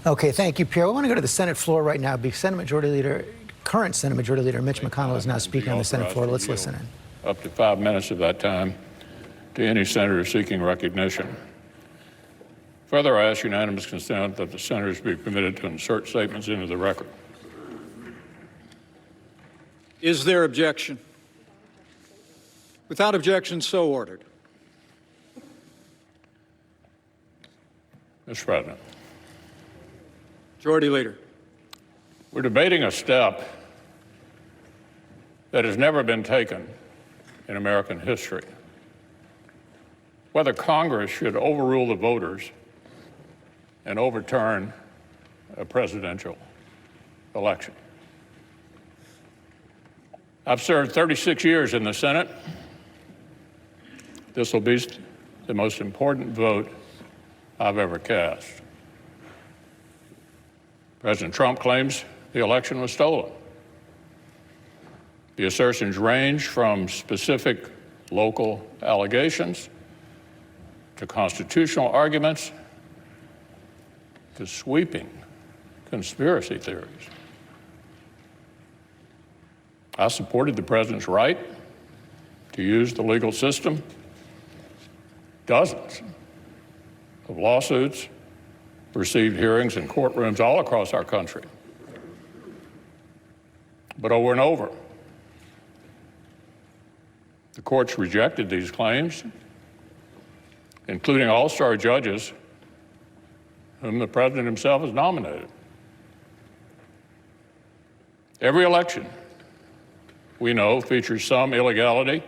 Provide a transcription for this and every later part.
Okay, thank you, Pierre. I want to go to the Senate floor right now because current Senate Majority Leader Mitch McConnell is now speaking on the Senate floor. Let's listen in. Up to 5 minutes of that time to any senator seeking recognition. Further, I ask unanimous consent that the senators be permitted to insert statements into the record. Is there objection? Without objection, so ordered. Mr. President. Majority Leader. We're debating a step that has never been taken in American history. Whether Congress should overrule the voters and overturn a presidential election. I've served 36 years in the Senate. This will be the most important vote I've ever cast. President Trump claims the election was stolen. The assertions range from specific local allegations to constitutional arguments to sweeping conspiracy theories. I supported the president's right to use the legal system. Dozens of lawsuits received hearings in courtrooms all across our country. But over and over, the courts rejected these claims, including all-star judges whom the president himself has nominated. Every election, we know, features some illegality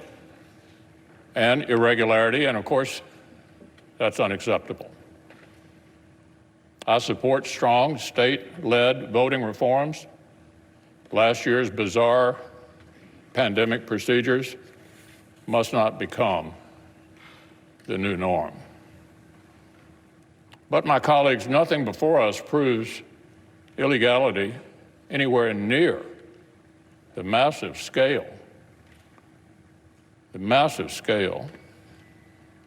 and irregularity, and of course, that's unacceptable. I support strong state-led voting reforms. Last year's bizarre pandemic procedures must not become the new norm. But my colleagues, nothing before us proves illegality anywhere near the massive scale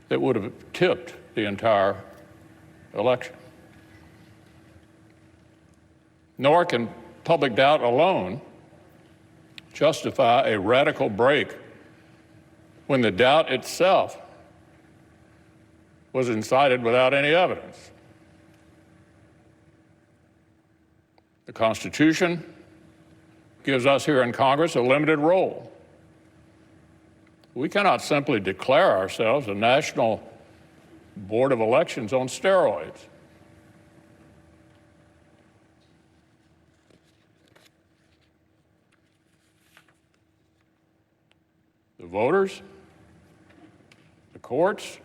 that would have tipped the entire election. Nor can public doubt alone justify a radical break when the doubt itself was incited without any evidence. The Constitution gives us here in Congress a limited role. We cannot simply declare ourselves a national board of elections on steroids. The voters, the courts,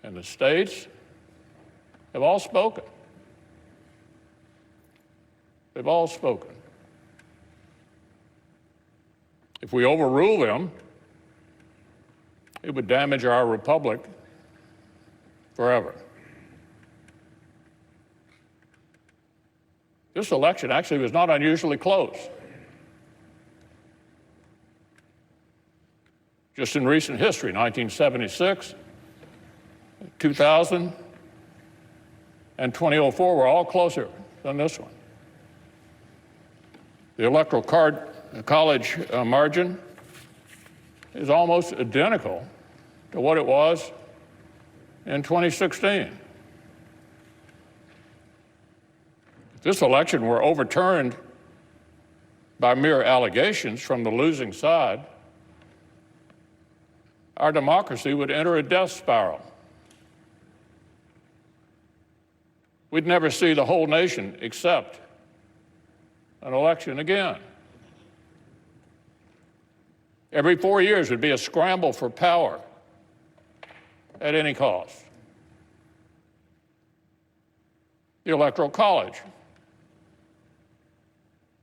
and the states have all spoken. They've all spoken. If we overrule them, it would damage our republic forever. This election actually was not unusually close. Just in recent history, 1976, 2000, and 2004 were all closer than this one. The Electoral College margin is almost identical to what it was in 2016. If this election were overturned by mere allegations from the losing side, our democracy would enter a death spiral. We'd never see the whole nation accept an election again. Every 4 years would be a scramble for power at any cost. The Electoral College,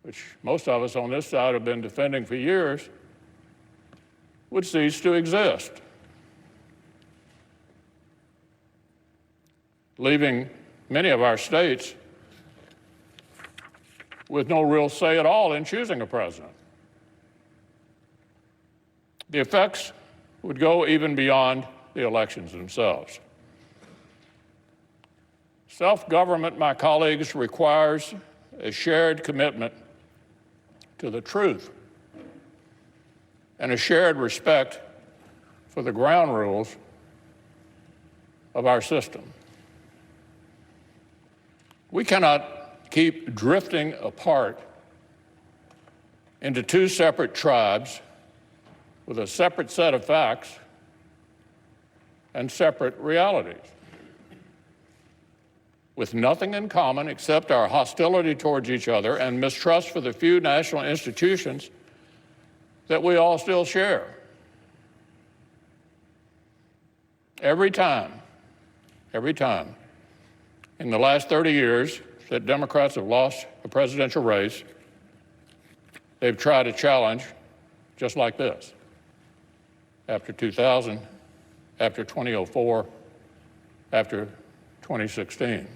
which most of us on this side have been defending for years, would cease to exist, leaving many of our states with no real say at all in choosing a president. The effects would go even beyond the elections themselves. Self-government, my colleagues, requires a shared commitment to the truth and a shared respect for the ground rules of our system. We cannot keep drifting apart into two separate tribes with a separate set of facts and separate realities, with nothing in common except our hostility towards each other and mistrust for the few national institutions that we all still share. Every time in the last 30 years that Democrats have lost a presidential race, they've tried a challenge just like this. After 2000, after 2004, after 2016.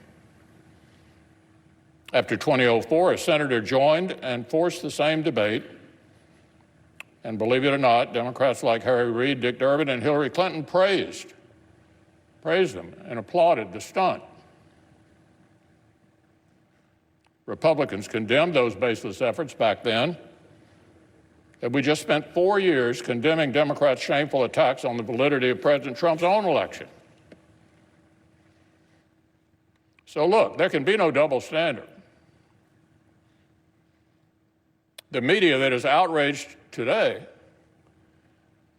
After 2004, a senator joined and forced the same debate. And believe it or not, Democrats like Harry Reid, Dick Durbin, and Hillary Clinton praised them and applauded the stunt. Republicans condemned those baseless efforts back then. And we just spent 4 years condemning Democrats' shameful attacks on the validity of President Trump's own election. So look, there can be no double standard. The media that is outraged today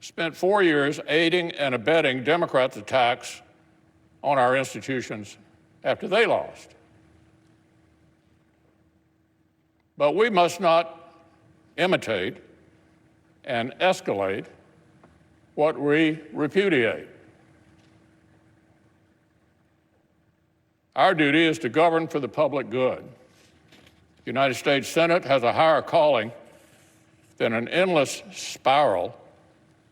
spent 4 years aiding and abetting Democrats' attacks on our institutions after they lost. But we must not imitate and escalate what we repudiate. Our duty is to govern for the public good. The United States Senate has a higher calling than an endless spiral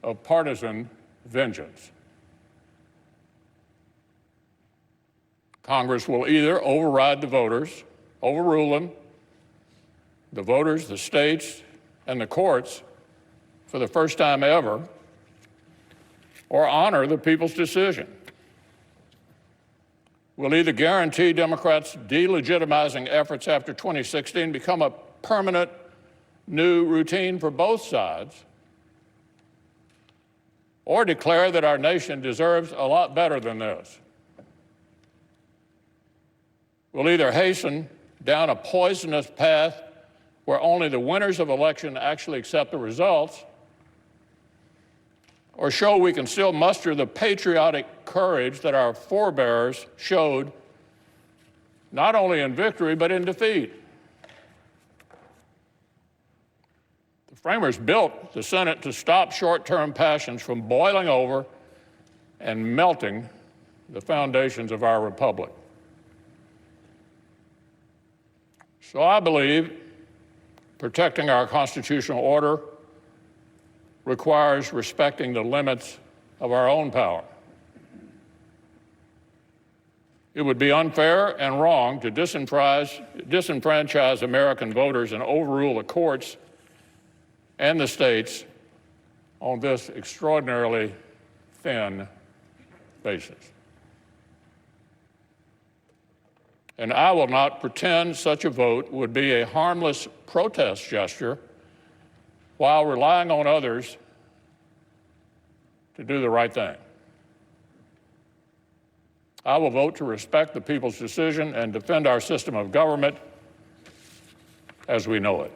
of partisan vengeance. Congress will either override the voters, overrule them, the voters, the states, and the courts for the first time ever, or honor the people's decision. We'll either guarantee Democrats' delegitimizing efforts after 2016 become a permanent new routine for both sides, or declare that our nation deserves a lot better than this. We'll either hasten down a poisonous path where only the winners of election actually accept the results, or show we can still muster the patriotic courage that our forebears showed not only in victory but in defeat. The framers built the Senate to stop short-term passions from boiling over and melting the foundations of our republic. So I believe protecting our constitutional order requires respecting the limits of our own power. It would be unfair and wrong to disenfranchise American voters and overrule the courts and the states on this extraordinarily thin basis. And I will not pretend such a vote would be a harmless protest gesture while relying on others to do the right thing. I will vote to respect the people's decision and defend our system of government as we know it.